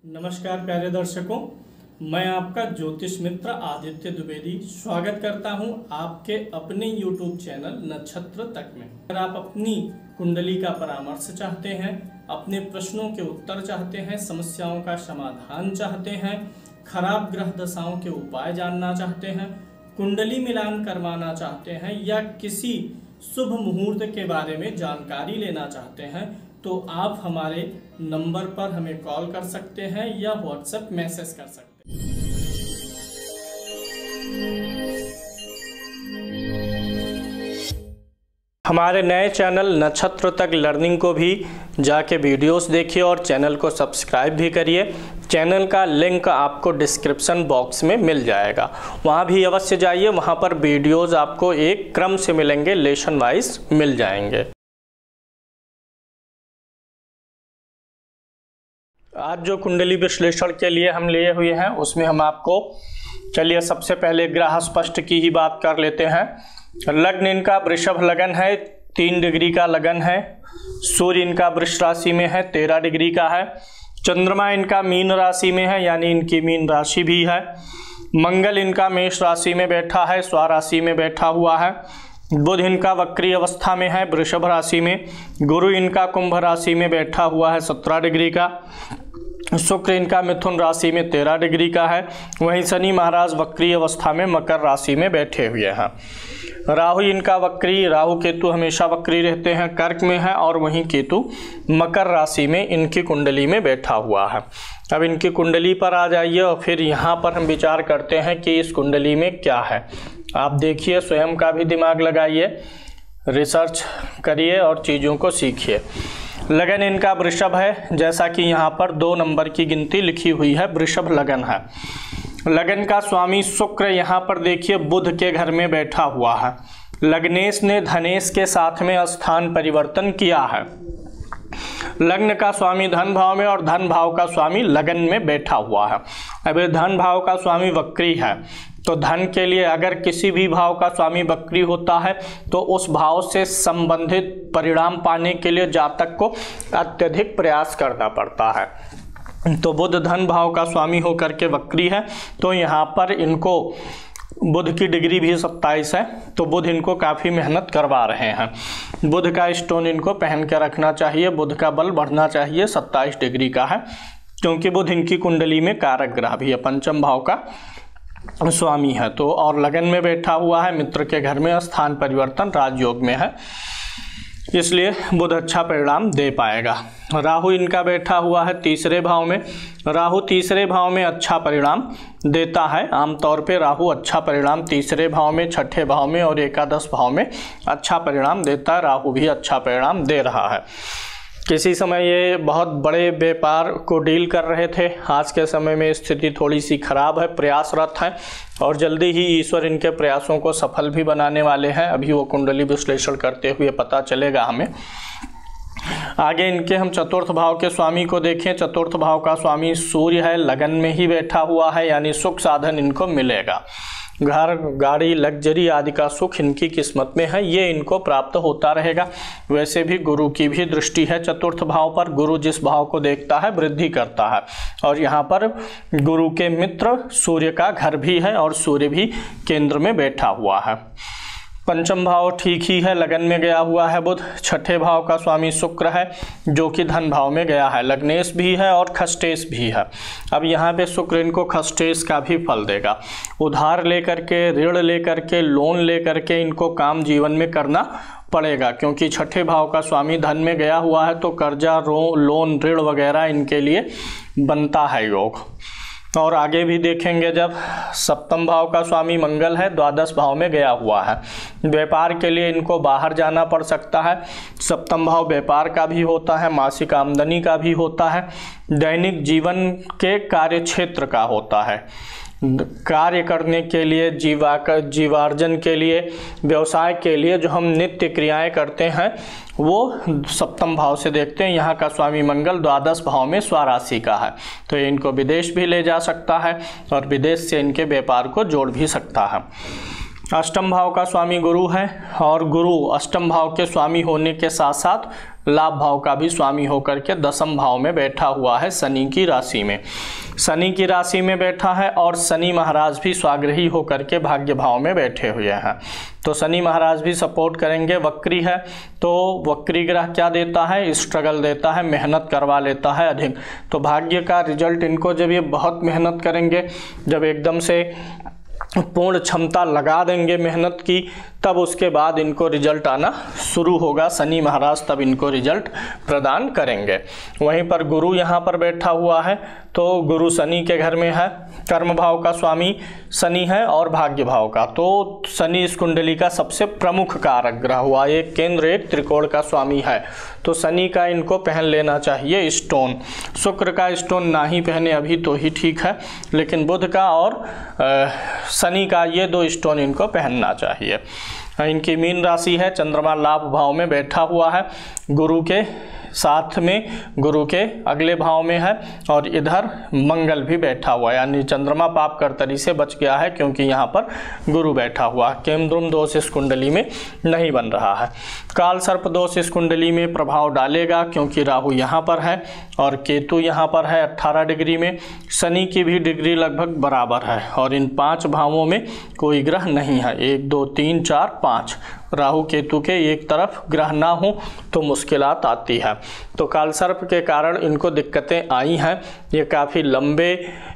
नमस्कार प्यारे दर्शकों, मैं आपका ज्योतिष मित्र आदित्य द्विवेदी स्वागत करता हूं आपके अपने YouTube चैनल नक्षत्र तक में। अगर आप अपनी कुंडली का परामर्श चाहते हैं, अपने प्रश्नों के उत्तर चाहते हैं, समस्याओं का समाधान चाहते हैं, खराब ग्रह दशाओं के उपाय जानना चाहते हैं, कुंडली मिलान करवाना चाहते हैं या किसी शुभ मुहूर्त के बारे में जानकारी लेना चाहते हैं तो आप हमारे नंबर पर हमें कॉल कर सकते हैं या व्हाट्सएप मैसेज कर सकते हैं। हमारे नए चैनल नक्षत्र तक लर्निंग को भी जाके वीडियोस देखिए और चैनल को सब्सक्राइब भी करिए। चैनल का लिंक आपको डिस्क्रिप्शन बॉक्स में मिल जाएगा, वहाँ भी अवश्य जाइए। वहाँ पर वीडियोस आपको एक क्रम से मिलेंगे, लेसन वाइज मिल जाएंगे। आज जो कुंडली विश्लेषण के लिए हम लिए हुए हैं उसमें हम आपको चलिए सबसे पहले ग्रह स्पष्ट की ही बात कर लेते हैं। लग्न इनका वृषभ लगन है, 3 डिग्री का लगन है। सूर्य इनका वृष राशि में है, 13 डिग्री का है। चंद्रमा इनका मीन राशि में है, यानी इनकी मीन राशि भी है। मंगल इनका मेष राशि में बैठा है, स्वराशि में बैठा हुआ है। बुध इनका वक्री अवस्था में है, वृषभ राशि में। गुरु इनका कुंभ राशि में बैठा हुआ है, 17 डिग्री का। शुक्र इनका मिथुन राशि में 13 डिग्री का है। वहीं शनि महाराज वक्री अवस्था में मकर राशि में बैठे हुए हैं। राहु इनका वक्री, राहु केतु हमेशा वक्री रहते हैं, कर्क में है। और वहीं केतु मकर राशि में इनकी कुंडली में बैठा हुआ है। अब इनकी कुंडली पर आ जाइए और फिर यहाँ पर हम विचार करते हैं कि इस कुंडली में क्या है। आप देखिए, स्वयं का भी दिमाग लगाइए, रिसर्च करिए और चीज़ों को सीखिए। लगन इनका वृषभ है, जैसा कि यहाँ पर 2 नंबर की गिनती लिखी हुई है, वृषभ लगन है। लगन का स्वामी शुक्र यहाँ पर देखिए बुध के घर में बैठा हुआ है। लग्नेश ने धनेश के साथ में स्थान परिवर्तन किया है। लग्न का स्वामी धन भाव में और धन भाव का स्वामी लगन में बैठा हुआ है। अब धन भाव का स्वामी वक्री है, तो धन के लिए अगर किसी भी भाव का स्वामी वक्री होता है तो उस भाव से संबंधित परिणाम पाने के लिए जातक को अत्यधिक प्रयास करना पड़ता है। तो बुध धन भाव का स्वामी होकर के वक्री है, तो यहाँ पर इनको बुध की डिग्री भी 27 है, तो बुध इनको काफ़ी मेहनत करवा रहे हैं। बुध का स्टोन इनको पहन के रखना चाहिए, बुध का बल बढ़ना चाहिए। 27 डिग्री का है, क्योंकि बुध इनकी कुंडली में कारक ग्रह भी है, पंचम भाव का स्वामी है। तो और लगन में बैठा हुआ है, मित्र के घर में स्थान परिवर्तन राजयोग में है, इसलिए बुध अच्छा परिणाम दे पाएगा। राहु इनका बैठा हुआ है 3रे भाव में। राहु 3रे भाव में अच्छा परिणाम देता है। आमतौर पे राहु अच्छा परिणाम 3रे भाव में, 6ठे भाव में और एकादश भाव में अच्छा परिणाम देता है। राहु भी अच्छा परिणाम दे रहा है। किसी समय ये बहुत बड़े व्यापार को डील कर रहे थे, आज के समय में स्थिति थोड़ी सी खराब है, प्रयासरत है और जल्दी ही ईश्वर इनके प्रयासों को सफल भी बनाने वाले हैं। अभी वो कुंडली विश्लेषण करते हुए पता चलेगा हमें। आगे इनके हम चतुर्थ भाव के स्वामी को देखें। चतुर्थ भाव का स्वामी सूर्य है, लगन में ही बैठा हुआ है, यानी सुख साधन इनको मिलेगा। घर गाड़ी लग्जरी आदि का सुख इनकी किस्मत में है, ये इनको प्राप्त होता रहेगा। वैसे भी गुरु की भी दृष्टि है चतुर्थ भाव पर। गुरु जिस भाव को देखता है वृद्धि करता है, और यहाँ पर गुरु के मित्र सूर्य का घर भी है और सूर्य भी केंद्र में बैठा हुआ है। पंचम भाव ठीक ही है, लगन में गया हुआ है बुध। 6ठे भाव का स्वामी शुक्र है, जो कि धन भाव में गया है। लग्नेश भी है और खष्टेश भी है। अब यहाँ पे शुक्र इनको खष्टेश का भी फल देगा। उधार लेकर के, ऋण लेकर के, लोन लेकर के इनको काम जीवन में करना पड़ेगा, क्योंकि 6ठे भाव का स्वामी धन में गया हुआ है, तो कर्जा, लोन, ऋण वगैरह इनके लिए बनता है योग। और आगे भी देखेंगे, जब सप्तम भाव का स्वामी मंगल है, द्वादश भाव में गया हुआ है। व्यापार के लिए इनको बाहर जाना पड़ सकता है। सप्तम भाव व्यापार का भी होता है, मासिक आमदनी का भी होता है, दैनिक जीवन के कार्य क्षेत्र का होता है। कार्य करने के लिए, जीवार्जन के लिए, व्यवसाय के लिए जो हम नित्य क्रियाएं करते हैं वो सप्तम भाव से देखते हैं। यहाँ का स्वामी मंगल द्वादश भाव में स्वराशि का है, तो इनको विदेश भी ले जा सकता है और विदेश से इनके व्यापार को जोड़ भी सकता है। अष्टम भाव का स्वामी गुरु है और गुरु अष्टम भाव के स्वामी होने के साथ साथ लाभ भाव का भी स्वामी होकर के दसम भाव में बैठा हुआ है शनि की राशि में। शनि की राशि में बैठा है और शनि महाराज भी स्वाग्रही होकर के भाग्य भाव में बैठे हुए हैं। तो शनि महाराज भी सपोर्ट करेंगे। वक्री है तो वक्री ग्रह क्या देता है, स्ट्रगल देता है, मेहनत करवा लेता है अधिक। तो भाग्य का रिजल्ट इनको जब ये बहुत मेहनत करेंगे, जब एकदम से पूर्ण क्षमता लगा देंगे मेहनत की, तब उसके बाद इनको रिजल्ट आना शुरू होगा। शनि महाराज तब इनको रिजल्ट प्रदान करेंगे। वहीं पर गुरु यहाँ पर बैठा हुआ है तो गुरु शनि के घर में है, कर्म भाव का स्वामी शनि है और भाग्य भाव का। तो शनि इस कुंडली का सबसे प्रमुख कारक ग्रह हुआ, एक केंद्र एक त्रिकोण का स्वामी है। तो शनि का इनको पहन लेना चाहिए स्टोन। शुक्र का स्टोन ना ही पहने अभी तो ही ठीक है, लेकिन बुध का और शनि का ये दो स्टोन इनको पहनना चाहिए। इनकी मीन राशि है, चंद्रमा लाभ भाव में बैठा हुआ है, गुरु के साथ में गुरु के अगले भाव में है और इधर मंगल भी बैठा हुआ है, यानी चंद्रमा पाप कर्तरी से बच गया है क्योंकि यहाँ पर गुरु बैठा हुआ है। केमद्रुम दोष इस कुंडली में नहीं बन रहा है। काल सर्प दोष इस कुंडली में प्रभाव डालेगा क्योंकि राहु यहाँ पर है और केतु यहाँ पर है 18 डिग्री में। शनि की भी डिग्री लगभग बराबर है और इन 5 भावों में कोई ग्रह नहीं है। 1 2 3 4 5 राहु केतु के एक तरफ ग्रह ना हो तो मुश्किलात आती है। तो कालसर्प के कारण इनको दिक्कतें आई हैं। ये काफ़ी लंबे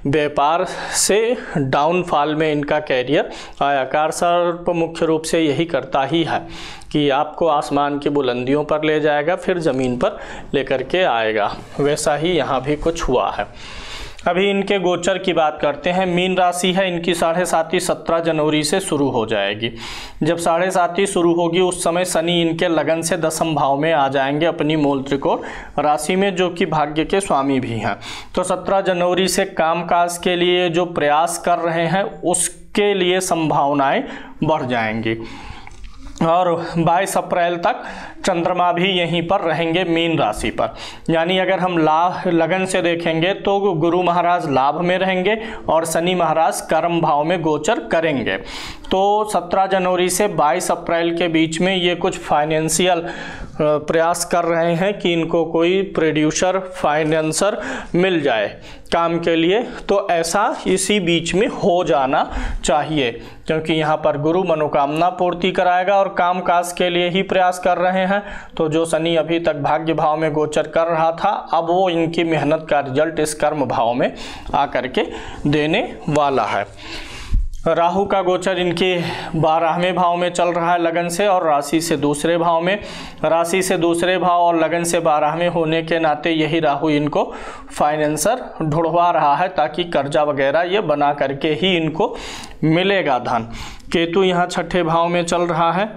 व्यापार से डाउनफॉल में इनका कैरियर आया। कालसर्प मुख्य रूप से यही करता ही है कि आपको आसमान की बुलंदियों पर ले जाएगा, फिर ज़मीन पर लेकर के आएगा। वैसा ही यहाँ भी कुछ हुआ है। अभी इनके गोचर की बात करते हैं। मीन राशि है, इनकी 7.5 17 जनवरी से शुरू हो जाएगी। जब 7.5 शुरू होगी उस समय शनि इनके लगन से दसम भाव में आ जाएंगे अपनी मूल त्रिकोण राशि में, जो कि भाग्य के स्वामी भी हैं। तो 17 जनवरी से कामकाज के लिए जो प्रयास कर रहे हैं उसके लिए संभावनाएं बढ़ जाएंगी और 22 अप्रैल तक चंद्रमा भी यहीं पर रहेंगे मीन राशि पर। यानी अगर हम लाभ लगन से देखेंगे तो गुरु महाराज लाभ में रहेंगे और शनि महाराज कर्म भाव में गोचर करेंगे। तो 17 जनवरी से 22 अप्रैल के बीच में ये कुछ फाइनेंशियल प्रयास कर रहे हैं कि इनको कोई प्रोड्यूसर फाइनेंसर मिल जाए काम के लिए। तो ऐसा इसी बीच में हो जाना चाहिए क्योंकि यहाँ पर गुरु मनोकामना पूर्ति कराएगा और काम काज के लिए ही प्रयास कर रहे हैं। तो जो शनि अभी तक भाग्य भाव में गोचर कर रहा था, अब वो इनकी मेहनत का रिजल्ट इस कर्म भाव में आकर के देने वाला है। राहु का गोचर इनके 12वें भाव में चल रहा है लगन से और राशि से दूसरे भाव में। राशि से दूसरे भाव और लगन से 12वें होने के नाते यही राहु इनको फाइनेंसर ढूंढवा रहा है ताकि कर्जा वगैरह ये बना करके ही इनको मिलेगा धन। केतु यहाँ 6ठे भाव में चल रहा है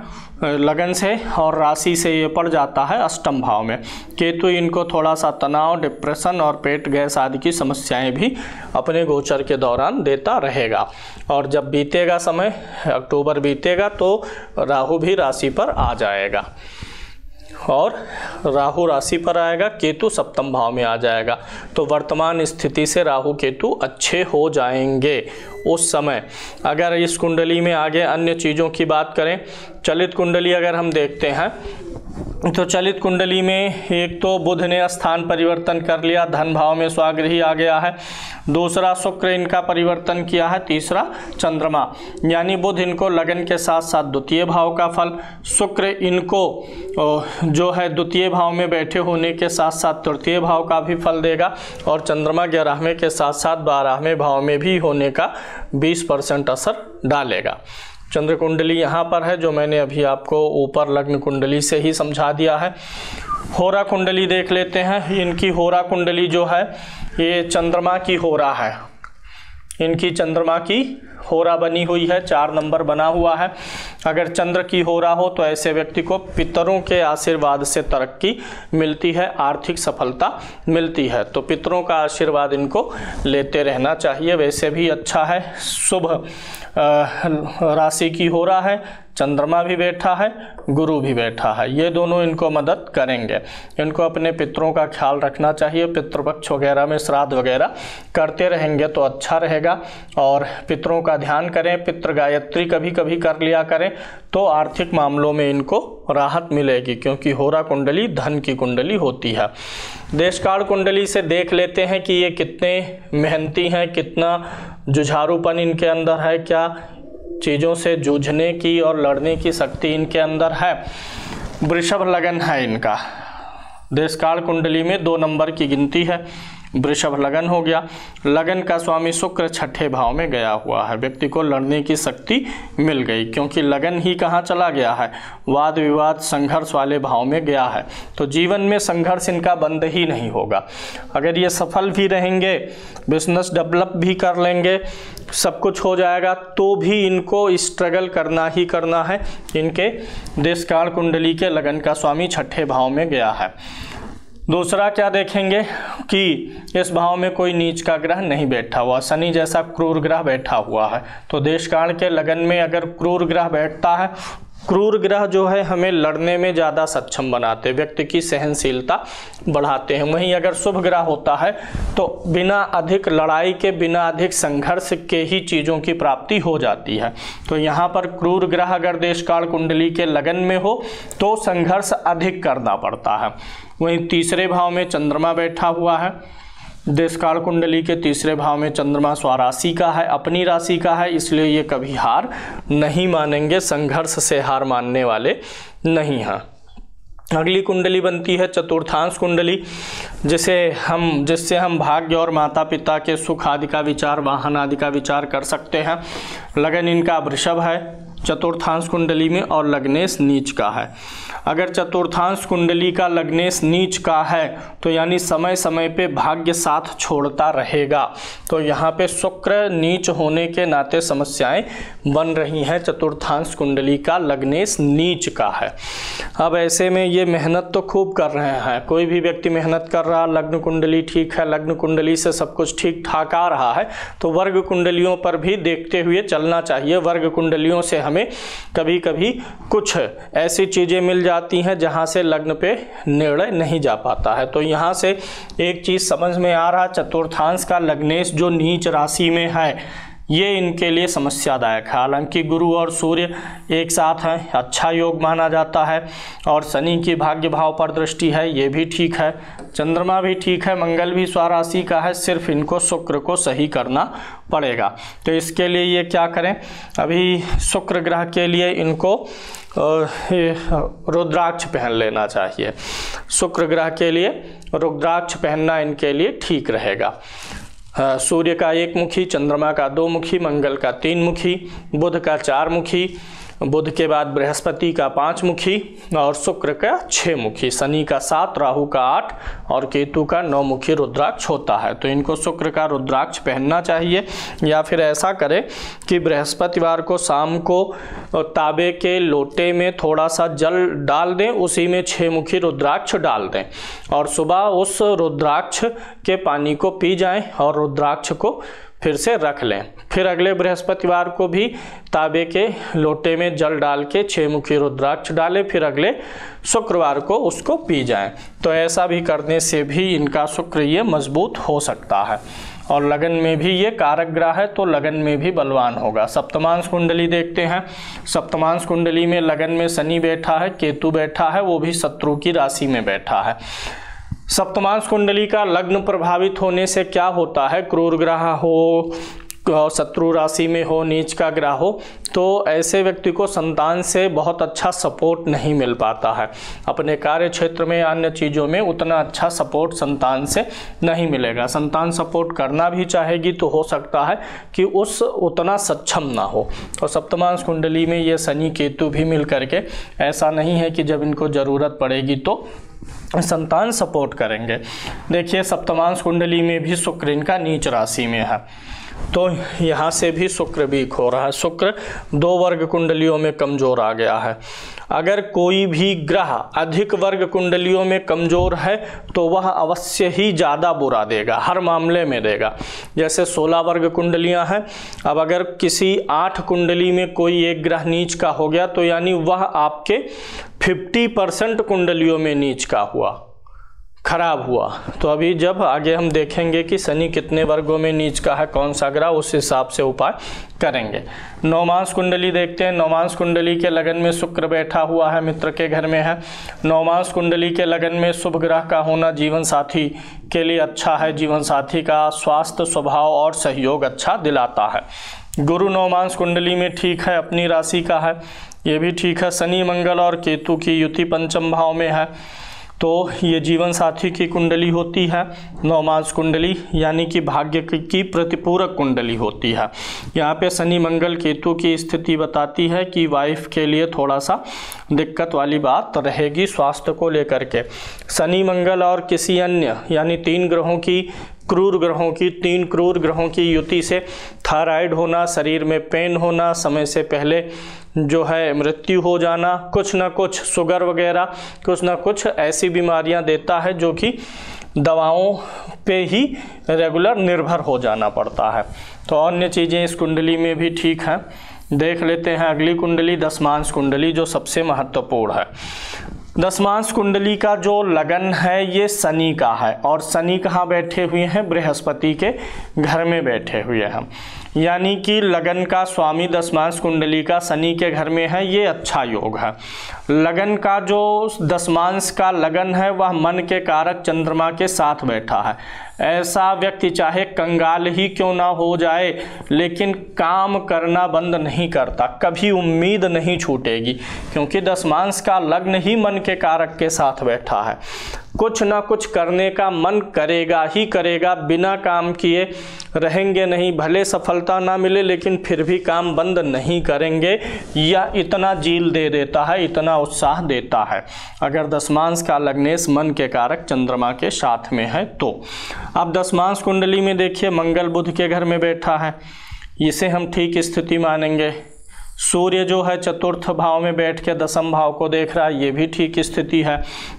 लगन से और राशि से ये पड़ जाता है अष्टम भाव में। केतु इनको थोड़ा सा तनाव, डिप्रेशन और पेट गैस आदि की समस्याएं भी अपने गोचर के दौरान देता रहेगा। और जब बीतेगा समय, अक्टूबर बीतेगा, तो राहु भी राशि पर आ जाएगा और राहु राशि पर आएगा, केतु सप्तम भाव में आ जाएगा। तो वर्तमान स्थिति से राहु केतु अच्छे हो जाएंगे उस समय। अगर इस कुंडली में आगे अन्य चीज़ों की बात करें, चलित कुंडली अगर हम देखते हैं तो चलित कुंडली में एक तो बुध ने स्थान परिवर्तन कर लिया, धन भाव में स्वाग्रही आ गया है। दूसरा शुक्र इनका परिवर्तन किया है। तीसरा चंद्रमा, यानी बुध इनको लगन के साथ साथ द्वितीय भाव का फल, शुक्र इनको जो है द्वितीय भाव में बैठे होने के साथ साथ तृतीय भाव का भी फल देगा और चंद्रमा 11वें के साथ साथ 12वें भाव में भी होने का 20% असर डालेगा। चंद्र कुंडली यहाँ पर है जो मैंने अभी आपको ऊपर लग्न कुंडली से ही समझा दिया है। होरा कुंडली देख लेते हैं। इनकी होरा कुंडली जो है ये चंद्रमा की होरा है। इनकी चंद्रमा की होरा बनी हुई है, 4 नंबर बना हुआ है। अगर चंद्र की होरा हो तो ऐसे व्यक्ति को पितरों के आशीर्वाद से तरक्की मिलती है, आर्थिक सफलता मिलती है। तो पितरों का आशीर्वाद इनको लेते रहना चाहिए। वैसे भी अच्छा है, शुभ राशि की होरा है, चंद्रमा भी बैठा है, गुरु भी बैठा है, ये दोनों इनको मदद करेंगे। इनको अपने पितरों का ख्याल रखना चाहिए, पितृपक्ष वगैरह में श्राद्ध वगैरह करते रहेंगे तो अच्छा रहेगा। और पितरों का ध्यान करें, पितृ गायत्री कभी कभी कर लिया करें तो आर्थिक मामलों में इनको राहत मिलेगी, क्योंकि होरा कुंडली धन की कुंडली होती है। देशकाल कुंडली से देख लेते हैं कि ये कितने मेहनती हैं, कितना जुझारूपन इनके अंदर है, क्या चीज़ों से जूझने की और लड़ने की शक्ति इनके अंदर है। वृषभ लगन है इनका, देशकाल कुंडली में 2 नंबर की गिनती है, वृषभ लगन हो गया। लगन का स्वामी शुक्र छठे भाव में गया हुआ है, व्यक्ति को लड़ने की शक्ति मिल गई, क्योंकि लगन ही कहाँ चला गया है, वाद विवाद संघर्ष वाले भाव में गया है। तो जीवन में संघर्ष इनका बंद ही नहीं होगा। अगर ये सफल भी रहेंगे, बिजनेस डेवलप भी कर लेंगे, सब कुछ हो जाएगा, तो भी इनको स्ट्रगल करना ही करना है। इनके देशकाल कुंडली के लगन का स्वामी छठे भाव में गया है। दूसरा क्या देखेंगे कि इस भाव में कोई नीच का ग्रह नहीं बैठा हुआ, शनि जैसा क्रूर ग्रह बैठा हुआ है। तो देशकाल के लगन में अगर क्रूर ग्रह बैठता है, क्रूर ग्रह जो है हमें लड़ने में ज़्यादा सक्षम बनाते हैं, व्यक्ति की सहनशीलता बढ़ाते हैं। वहीं अगर शुभ ग्रह होता है तो बिना अधिक लड़ाई के, बिना अधिक संघर्ष के ही चीज़ों की प्राप्ति हो जाती है। तो यहाँ पर क्रूर ग्रह अगर देशकाल कुंडली के लगन में हो तो संघर्ष अधिक करना पड़ता है। वहीं तीसरे भाव में चंद्रमा बैठा हुआ है, देशकाल कुंडली के तीसरे भाव में चंद्रमा स्वराशि का है, अपनी राशि का है, इसलिए ये कभी हार नहीं मानेंगे, संघर्ष से हार मानने वाले नहीं हैं। अगली कुंडली बनती है चतुर्थांश कुंडली, जिससे हम भाग्य और माता पिता के सुख आदि का विचार, वाहन आदि का विचार कर सकते हैं। लगन इनका वृषभ है चतुर्थांश कुंडली में और लग्नेश नीच का है। अगर चतुर्थांश कुंडली का लग्नेश नीच का है तो यानी समय समय पे भाग्य साथ छोड़ता रहेगा। तो यहाँ पे शुक्र नीच होने के नाते समस्याएं बन रही हैं, चतुर्थांश कुंडली का लग्नेश नीच का है। अब ऐसे में ये मेहनत तो खूब कर रहे हैं, कोई भी व्यक्ति मेहनत कर रहा, लग्न कुंडली ठीक है, लग्न कुंडली से सब कुछ ठीक ठाक आ रहा है, तो वर्ग कुंडलियों पर भी देखते हुए चलना चाहिए। वर्ग कुंडलियों से हमें कभी कभी कुछ ऐसी चीज़ें मिल जाती हैं जहां से लग्न पे निर्णय नहीं जा पाता है। तो यहाँ से एक चीज़ समझ में आ रहा, चतुर्थांश का लग्नेश जो नीच राशि में है ये इनके लिए समस्यादायक है। हालांकि गुरु और सूर्य एक साथ हैं, अच्छा योग माना जाता है, और शनि की भाग्य भाव पर दृष्टि है, ये भी ठीक है, चंद्रमा भी ठीक है, मंगल भी स्वराशि का है, सिर्फ इनको शुक्र को सही करना पड़ेगा। तो इसके लिए ये क्या करें, अभी शुक्र ग्रह के लिए इनको रुद्राक्ष पहन लेना चाहिए। शुक्र ग्रह के लिए रुद्राक्ष पहनना इनके लिए ठीक रहेगा। सूर्य का 1 मुखी, चंद्रमा का 2 मुखी, मंगल का 3 मुखी, बुध का 4 मुखी, बुध के बाद बृहस्पति का 5 मुखी और शुक्र का 6 मुखी, शनि का 7, राहु का 8 और केतु का 9 मुखी रुद्राक्ष होता है। तो इनको शुक्र का रुद्राक्ष पहनना चाहिए, या फिर ऐसा करें कि बृहस्पतिवार को शाम को तांबे के लोटे में थोड़ा सा जल डाल दें, उसी में 6 मुखी रुद्राक्ष डाल दें और सुबह उस रुद्राक्ष के पानी को पी जाएं और रुद्राक्ष को फिर से रख लें। फिर अगले बृहस्पतिवार को भी तांबे के लोटे में जल डाल के 6 मुखी रुद्राक्ष डालें, फिर अगले शुक्रवार को उसको पी जाएं। तो ऐसा भी करने से भी इनका शुक्र ये मजबूत हो सकता है। और लगन में भी ये कारक ग्रह है तो लगन में भी बलवान होगा। सप्तमांश कुंडली देखते हैं। सप्तमांश कुंडली में लगन में शनि बैठा है, केतु बैठा है, वो भी शत्रु की राशि में बैठा है। सप्तमांश कुंडली का लग्न प्रभावित होने से क्या होता है, क्रूर ग्रह हो, शत्रु राशि में हो, नीच का ग्रह हो, तो ऐसे व्यक्ति को संतान से बहुत अच्छा सपोर्ट नहीं मिल पाता है। अपने कार्य क्षेत्र में, अन्य चीज़ों में उतना अच्छा सपोर्ट संतान से नहीं मिलेगा। संतान सपोर्ट करना भी चाहेगी तो हो सकता है कि उतना सक्षम ना हो। और सप्तमांश कुंडली में ये शनि केतु भी मिल करके ऐसा नहीं है कि जब इनको ज़रूरत पड़ेगी तो संतान सपोर्ट करेंगे। देखिए सप्तमांश कुंडली में भी शुक्र इनका नीच राशि में है, तो यहाँ से भी शुक्र वीक हो रहा है। शुक्र 2 वर्ग कुंडलियों में कमज़ोर आ गया है। अगर कोई भी ग्रह अधिक वर्ग कुंडलियों में कमज़ोर है तो वह अवश्य ही ज़्यादा बुरा देगा, हर मामले में देगा। जैसे 16 वर्ग कुंडलियां हैं। अब अगर किसी 8 कुंडली में कोई एक ग्रह नीच का हो गया तो यानी वह आपके 50% कुंडलियों में नीच का हुआ, खराब हुआ। तो अभी जब आगे हम देखेंगे कि शनि कितने वर्गों में नीच का है, कौन सा ग्रह, उस हिसाब से उपाय करेंगे। नवमांश कुंडली देखते हैं। नवमांश कुंडली के लगन में शुक्र बैठा हुआ है, मित्र के घर में है। नवमांश कुंडली के लगन में शुभ ग्रह का होना जीवन साथी के लिए अच्छा है। जीवन साथी का स्वास्थ्य, स्वभाव और सहयोग अच्छा दिलाता है। गुरु नवमांश कुंडली में ठीक है, अपनी राशि का है, ये भी ठीक है। शनि, मंगल और केतु की युति पंचम भाव में है, तो ये जीवन साथी की कुंडली होती है नवमांश कुंडली, यानी कि भाग्य की प्रतिपूरक कुंडली होती है। यहाँ पे शनि, मंगल, केतु की स्थिति बताती है कि वाइफ के लिए थोड़ा सा दिक्कत वाली बात रहेगी स्वास्थ्य को लेकर के। शनि, मंगल और किसी अन्य यानी 3 क्रूर ग्रहों की युति से थायराइड होना, शरीर में पेन होना, समय से पहले जो है मृत्यु हो जाना, कुछ ना कुछ शुगर वगैरह कुछ ना कुछ ऐसी बीमारियां देता है जो कि दवाओं पे ही रेगुलर निर्भर हो जाना पड़ता है। तो अन्य चीज़ें इस कुंडली में भी ठीक हैं। देख लेते हैं अगली कुंडली, दशमांश कुंडली, जो सबसे महत्वपूर्ण है। दशमांश कुंडली का जो लगन है ये शनि का है, और शनि कहाँ बैठे हुए हैं? बृहस्पति के घर में बैठे हुए हैं, यानी कि लगन का स्वामी दशमांश कुंडली का शनि के घर में है, ये अच्छा योग है। लगन का जो दशमांश का लगन है वह मन के कारक चंद्रमा के साथ बैठा है। ऐसा व्यक्ति चाहे कंगाल ही क्यों ना हो जाए, लेकिन काम करना बंद नहीं करता, कभी उम्मीद नहीं छूटेगी, क्योंकि दशमांश का लग्न ही मन के कारक के साथ बैठा है। कुछ ना कुछ करने का मन करेगा ही करेगा, बिना काम किए रहेंगे नहीं। भले सफलता ना मिले लेकिन फिर भी काम बंद नहीं करेंगे। यह इतना जील दे देता है, इतना उत्साह देता है, अगर दशमांश का लग्नेश मन के कारक चंद्रमा के साथ में है तो। अब दशमांश कुंडली में देखिए मंगल बुध के घर में बैठा है, इसे हम ठीक स्थिति मानेंगे। सूर्य जो है चतुर्थ भाव में बैठ के दशम भाव को देख रहा है, ये भी ठीक स्थिति है।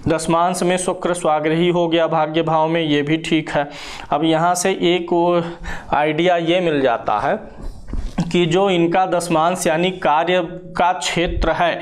दशमांश में शुक्र स्वाग्रही हो गया भाग्य भाव में, ये भी ठीक है। अब यहाँ से एक आइडिया ये मिल जाता है कि जो इनका दशमांश यानी कार्य का क्षेत्र है,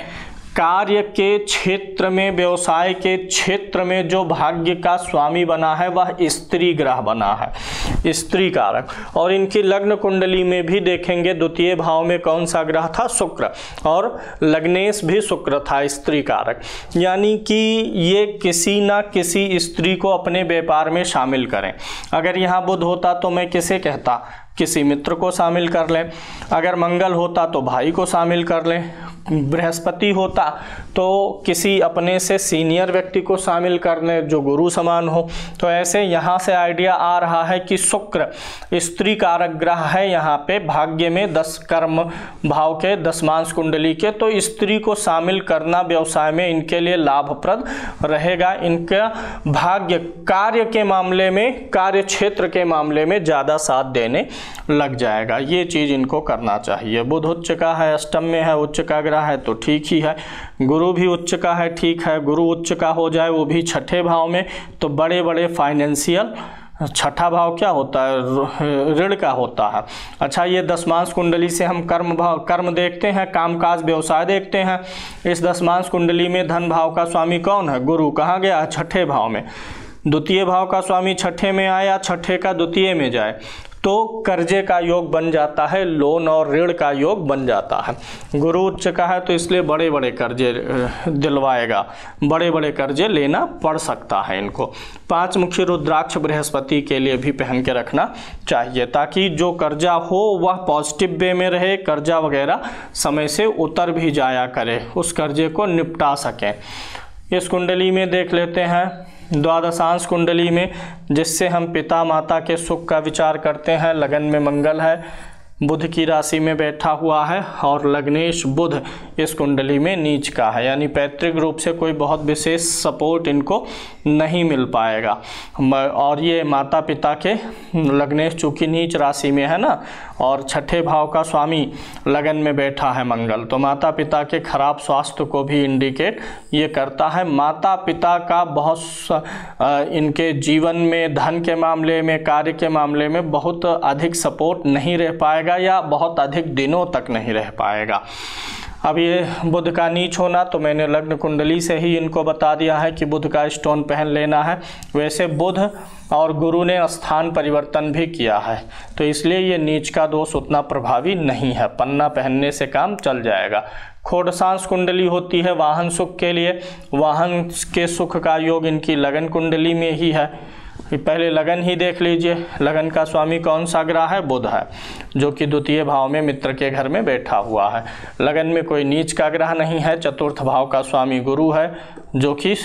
कार्य के क्षेत्र में, व्यवसाय के क्षेत्र में जो भाग्य का स्वामी बना है वह स्त्री ग्रह बना है, स्त्री कारक। और इनकी लग्न कुंडली में भी देखेंगे द्वितीय भाव में कौन सा ग्रह था? शुक्र, और लग्नेश भी शुक्र था, स्त्री कारक। यानी कि ये किसी ना किसी स्त्री को अपने व्यापार में शामिल करें। अगर यहाँ बुध होता तो मैं किसे कहता? किसी मित्र को शामिल कर लें। अगर मंगल होता तो भाई को शामिल कर लें। बृहस्पति होता तो किसी अपने से सीनियर व्यक्ति को शामिल कर लें जो गुरु समान हो। तो ऐसे यहाँ से आइडिया आ रहा है कि शुक्र स्त्री कारक ग्रह है यहाँ पे भाग्य में 10 कर्म भाव के दशमांश कुंडली के, तो स्त्री को शामिल करना व्यवसाय में इनके लिए लाभप्रद रहेगा। इनका भाग्य कार्य के मामले में, कार्य क्षेत्र के मामले में ज़्यादा साथ देने लग जाएगा। ये चीज़ इनको करना चाहिए। बुध उच्च का है, अष्टम में है, उच्च का ग्रह है तो ठीक ही है। गुरु भी उच्च का है, ठीक है। गुरु उच्च का हो जाए वो भी छठे भाव में, तो बड़े बड़े फाइनेंशियल, छठा भाव क्या होता है? ऋण का होता है। अच्छा, ये दशमांश कुंडली से हम कर्म भाव, कर्म देखते हैं, कामकाज व्यवसाय देखते हैं। इस दशमांश कुंडली में धन भाव का स्वामी कौन है? गुरु। कहाँ गया? छठे भाव में। द्वितीय भाव का स्वामी छठे में आया, छठे का द्वितीय में जाए तो कर्जे का योग बन जाता है, लोन और ऋण का योग बन जाता है। गुरु उच्च का है तो इसलिए बड़े बड़े कर्जे दिलवाएगा, बड़े बड़े कर्जे लेना पड़ सकता है इनको। 5 मुखी रुद्राक्ष बृहस्पति के लिए भी पहन के रखना चाहिए, ताकि जो कर्जा हो वह पॉजिटिव वे में रहे, कर्जा वगैरह समय से उतर भी जाया करे, उस कर्जे को निपटा सकें। इस कुंडली में देख लेते हैं द्वादशांश कुंडली में, जिससे हम पिता माता के सुख का विचार करते हैं। लगन में मंगल है, बुध की राशि में बैठा हुआ है और लग्नेश बुध इस कुंडली में नीच का है, यानी पैतृक रूप से कोई बहुत विशेष सपोर्ट इनको नहीं मिल पाएगा। और ये माता पिता के, लग्नेश चूँकि नीच राशि में है ना, और छठे भाव का स्वामी लगन में बैठा है मंगल, तो माता पिता के खराब स्वास्थ्य को भी इंडिकेट ये करता है। माता पिता का बहुत इनके जीवन में, धन के मामले में, कार्य के मामले में बहुत अधिक सपोर्ट नहीं रह पाएगा या बहुत अधिक दिनों तक नहीं रह पाएगा। अब ये बुध का नीच होना तो मैंने लग्न कुंडली से ही इनको बता दिया है कि बुध का स्टोन पहन लेना है। वैसे बुध और गुरु ने स्थान परिवर्तन भी किया है, तो इसलिए ये नीच का दोष उतना प्रभावी नहीं है, पन्ना पहनने से काम चल जाएगा। खोडसांस कुंडली होती है वाहन सुख के लिए, वाहन के सुख का योग इनकी लगन कुंडली में ही है। पहले लगन ही देख लीजिए, लगन का स्वामी कौन सा ग्रह है? बुध है, जो कि द्वितीय भाव में मित्र के घर में बैठा हुआ है। लगन में कोई नीच का ग्रह नहीं है। चतुर्थ भाव का स्वामी गुरु है, जो कि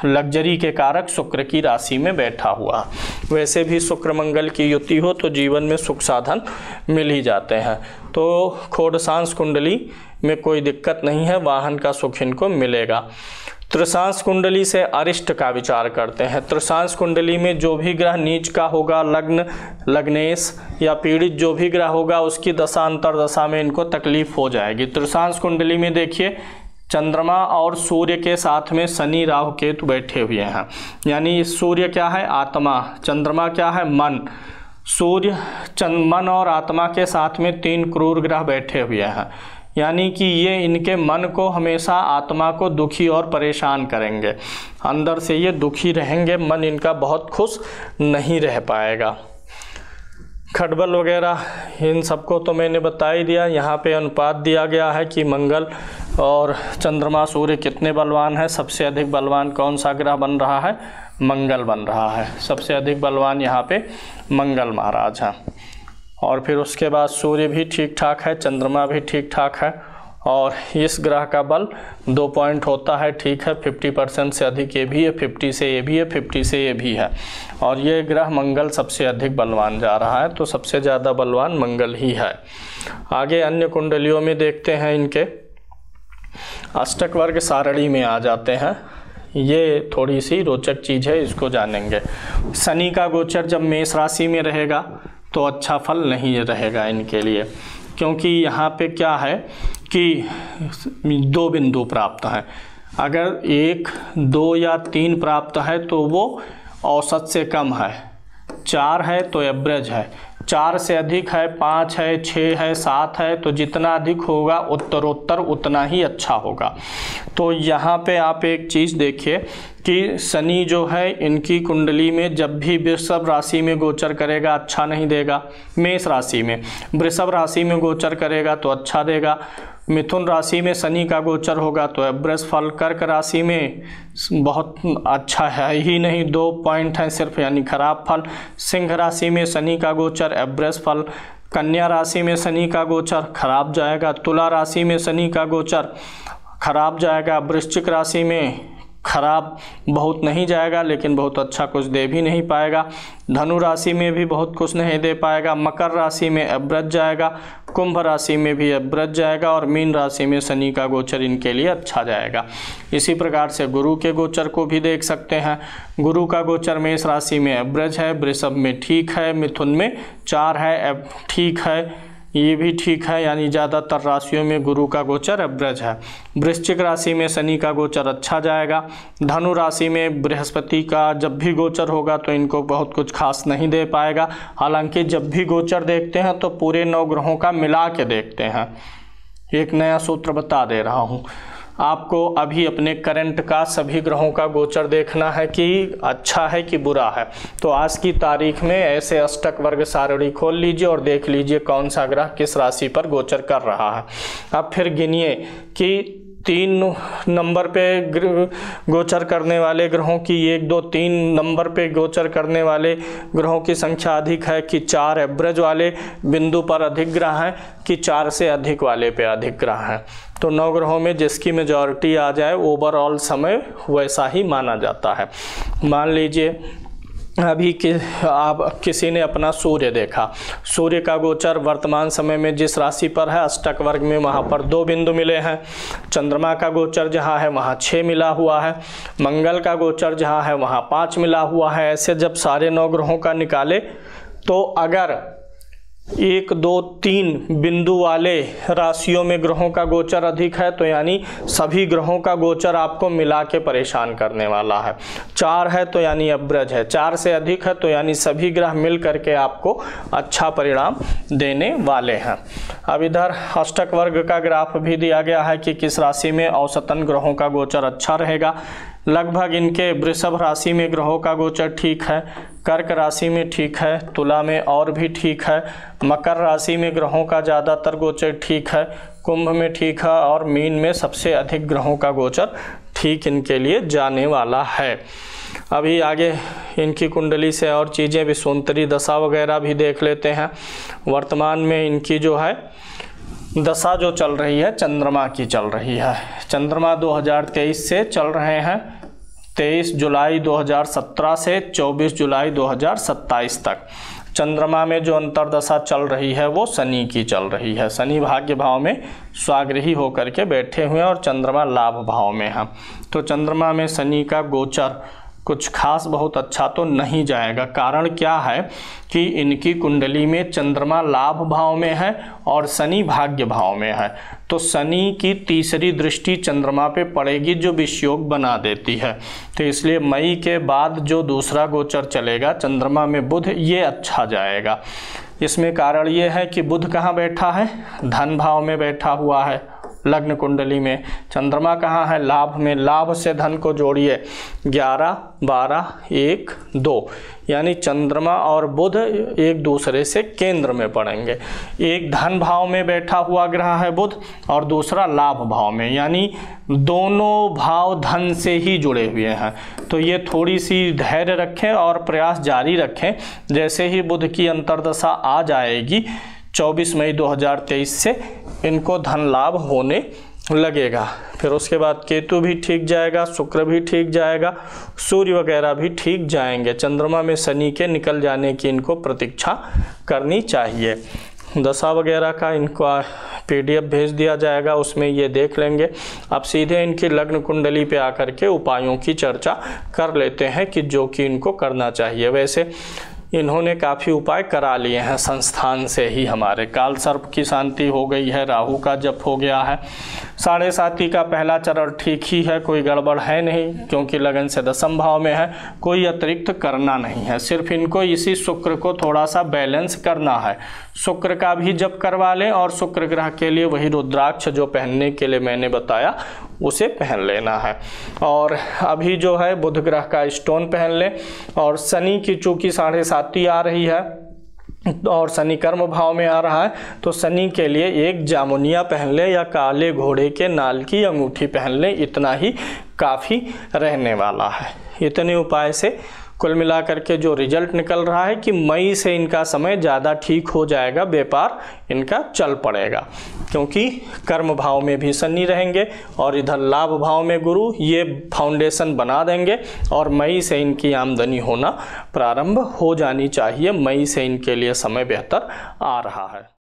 लग्जरी के कारक शुक्र की राशि में बैठा हुआ। वैसे भी शुक्र मंगल की युति हो तो जीवन में सुख साधन मिल ही जाते हैं। तो खोडसांस कुंडली में कोई दिक्कत नहीं है, वाहन का सुख इनको मिलेगा। त्रिशांश कुंडली से अरिष्ट का विचार करते हैं। त्रिशांश कुंडली में जो भी ग्रह नीच का होगा, लग्न, लग्नेश या पीड़ित जो भी ग्रह होगा, उसकी दशा अंतरदशा में इनको तकलीफ हो जाएगी। त्रिशांश कुंडली में देखिए चंद्रमा और सूर्य के साथ में शनि राहु केतु बैठे हुए हैं, यानी सूर्य क्या है? आत्मा। चंद्रमा क्या है? मन। सूर्य, मन और आत्मा के साथ में 3 क्रूर ग्रह बैठे हुए हैं, यानी कि ये इनके मन को, हमेशा आत्मा को दुखी और परेशान करेंगे। अंदर से ये दुखी रहेंगे, मन इनका बहुत खुश नहीं रह पाएगा। खटबल वगैरह इन सबको तो मैंने बता ही दिया। यहाँ पे अनुपात दिया गया है कि मंगल और चंद्रमा सूर्य कितने बलवान है। सबसे अधिक बलवान कौन सा ग्रह बन रहा है? मंगल बन रहा है। सबसे अधिक बलवान यहाँ पे मंगल महाराज हैं। और फिर उसके बाद सूर्य भी ठीक ठाक है, चंद्रमा भी ठीक ठाक है, और इस ग्रह का बल 2 पॉइंट होता है, ठीक है। 50% से अधिक ये भी है, 50 से ये भी है, 50 से ये भी है, और ये ग्रह मंगल सबसे अधिक बलवान जा रहा है, तो सबसे ज़्यादा बलवान मंगल ही है। आगे अन्य कुंडलियों में देखते हैं, इनके अष्टक वर्ग सारणी में आ जाते हैं। ये थोड़ी सी रोचक चीज़ है, इसको जानेंगे। शनि का गोचर जब मेष राशि में रहेगा तो अच्छा फल नहीं रहेगा इनके लिए, क्योंकि यहाँ पे क्या है कि 2 बिंदु प्राप्त हैं। अगर 1, 2 या 3 प्राप्त है तो वो औसत से कम है, 4 है तो एवरेज है, 4 से अधिक है, 5 है, 6 है, 7 है, तो जितना अधिक होगा उत्तरोत्तर उतना ही अच्छा होगा। तो यहाँ पे आप एक चीज़ देखिए कि शनि जो है इनकी कुंडली में जब भी वृषभ राशि में गोचर करेगा अच्छा नहीं देगा, मेष राशि में, वृषभ राशि में गोचर करेगा तो अच्छा देगा, मिथुन राशि में शनि का गोचर होगा तो एवरेज फल, कर्क राशि में बहुत अच्छा है ही नहीं, 2 पॉइंट हैं सिर्फ, यानी खराब फल, सिंह राशि में शनि का गोचर एवरेज फल, कन्या राशि में शनि का गोचर खराब जाएगा, तुला राशि में शनि का गोचर खराब जाएगा, वृश्चिक राशि में खराब बहुत नहीं जाएगा लेकिन बहुत अच्छा कुछ दे भी नहीं पाएगा, धनु राशि में भी बहुत कुछ नहीं दे पाएगा, मकर राशि में एवरेज जाएगा, कुंभ राशि में भी एवरेज जाएगा, और मीन राशि में शनि का गोचर इनके लिए अच्छा जाएगा। इसी प्रकार से गुरु के गोचर को भी देख सकते हैं। गुरु का गोचर मेष राशि में एवरेज है, वृषभ में ठीक है, मिथुन में 4 है, ठीक है, ये भी ठीक है, यानी ज़्यादातर राशियों में गुरु का गोचर एवरेज है। वृश्चिक राशि में शनि का गोचर अच्छा जाएगा। धनु राशि में बृहस्पति का जब भी गोचर होगा तो इनको बहुत कुछ खास नहीं दे पाएगा। हालांकि जब भी गोचर देखते हैं तो पूरे 9 ग्रहों का मिला के देखते हैं। एक नया सूत्र बता दे रहा हूँ आपको, अभी अपने करंट का सभी ग्रहों का गोचर देखना है कि अच्छा है कि बुरा है। तो आज की तारीख में ऐसे अष्टक वर्ग सारणी खोल लीजिए और देख लीजिए कौन सा ग्रह किस राशि पर गोचर कर रहा है। अब फिर गिनिए कि 3 नंबर पे गोचर करने वाले ग्रहों की 1, 2, 3 नंबर पे गोचर करने वाले ग्रहों की संख्या अधिक है कि 4 एवरेज वाले बिंदु पर अधिक ग्रह हैं कि 4 से अधिक वाले पे अधिक ग्रह हैं। तो 9 ग्रहों में जिसकी मेजॉरिटी आ जाए ओवरऑल समय वैसा ही माना जाता है। मान लीजिए अभी आप किसी ने अपना सूर्य देखा, सूर्य का गोचर वर्तमान समय में जिस राशि पर है अष्टक वर्ग में, वहाँ पर 2 बिंदु मिले हैं। चंद्रमा का गोचर जहाँ है वहाँ 6 मिला हुआ है। मंगल का गोचर जहाँ है वहाँ 5 मिला हुआ है। ऐसे जब सारे 9 ग्रहों का निकाले तो अगर 1, 2, 3 बिंदु वाले राशियों में ग्रहों का गोचर अधिक है तो यानी सभी ग्रहों का गोचर आपको मिला के परेशान करने वाला है। 4 है तो यानी अब्रज है, 4 से अधिक है तो यानी सभी ग्रह मिल करके आपको अच्छा परिणाम देने वाले हैं। अब इधर अष्टक वर्ग का ग्राफ भी दिया गया है कि किस राशि में औसतन ग्रहों का गोचर अच्छा रहेगा। लगभग इनके वृषभ राशि में ग्रहों का गोचर ठीक है, कर्क राशि में ठीक है, तुला में और भी ठीक है, मकर राशि में ग्रहों का ज़्यादातर गोचर ठीक है, कुंभ में ठीक है और मीन में सबसे अधिक ग्रहों का गोचर ठीक इनके लिए जाने वाला है। अभी आगे इनकी कुंडली से और चीज़ें विषुवंतरी दशा वगैरह भी देख लेते हैं। वर्तमान में इनकी जो है दशा जो चल रही है चंद्रमा की चल रही है। चंद्रमा 2023 से चल रहे हैं 23 जुलाई 2017 से 24 जुलाई 2027 तक। चंद्रमा में जो अंतर्दशा चल रही है वो शनि की चल रही है। शनि भाग्य भाव में स्वाग्रही होकर के बैठे हुए हैं और चंद्रमा लाभ भाव में है। तो चंद्रमा में शनि का गोचर कुछ खास बहुत अच्छा तो नहीं जाएगा। कारण क्या है कि इनकी कुंडली में चंद्रमा लाभ भाव में है और शनि भाग्य भाव में है। तो शनि की तीसरी दृष्टि चंद्रमा पे पड़ेगी जो विषयोग बना देती है। तो इसलिए मई के बाद जो दूसरा गोचर चलेगा चंद्रमा में बुध, ये अच्छा जाएगा। इसमें कारण ये है कि बुध कहाँ बैठा है, धन भाव में बैठा हुआ है। लग्न कुंडली में चंद्रमा कहाँ है, लाभ में। लाभ से धन को जोड़िए 11, 12, 1, 2 यानी चंद्रमा और बुध एक दूसरे से केंद्र में पड़ेंगे। एक धन भाव में बैठा हुआ ग्रह है बुध और दूसरा लाभ भाव में, यानी दोनों भाव धन से ही जुड़े हुए हैं। तो ये थोड़ी सी धैर्य रखें और प्रयास जारी रखें। जैसे ही बुध की अंतर्दशा आ जाएगी 24 मई 2023 से इनको धन लाभ होने लगेगा। फिर उसके बाद केतु भी ठीक जाएगा, शुक्र भी ठीक जाएगा, सूर्य वगैरह भी ठीक जाएंगे। चंद्रमा में शनि के निकल जाने की इनको प्रतीक्षा करनी चाहिए। दशा वगैरह का इनको PDF भेज दिया जाएगा, उसमें ये देख लेंगे। अब सीधे इनकी लग्न कुंडली पे आकर के उपायों की चर्चा कर लेते हैं कि जो कि इनको करना चाहिए। वैसे इन्होंने काफ़ी उपाय करा लिए हैं संस्थान से ही। हमारे काल सर्प की शांति हो गई है, राहु का जप हो गया है, 7.5 का पहला चरण ठीक ही है, कोई गड़बड़ है नहीं क्योंकि लगन से 10वें भाव में है। कोई अतिरिक्त करना नहीं है, सिर्फ इनको इसी शुक्र को थोड़ा सा बैलेंस करना है। शुक्र का भी जप करवा लें और शुक्र ग्रह के लिए वही रुद्राक्ष जो पहनने के लिए मैंने बताया उसे पहन लेना है। और अभी जो है बुध ग्रह का स्टोन पहन लें। और शनि की चूंकि 7.5 आ रही है और शनि कर्म भाव में आ रहा है तो शनि के लिए एक जामुनिया पहन ले या काले घोड़े के नाल की अंगूठी पहन ले, इतना ही काफ़ी रहने वाला है। इतने उपाय से कुल मिलाकर के जो रिजल्ट निकल रहा है कि मई से इनका समय ज़्यादा ठीक हो जाएगा, व्यापार इनका चल पड़ेगा क्योंकि कर्म भाव में भी शनि रहेंगे और इधर लाभ भाव में गुरु, ये फाउंडेशन बना देंगे और मई से इनकी आमदनी होना प्रारंभ हो जानी चाहिए। मई से इनके लिए समय बेहतर आ रहा है।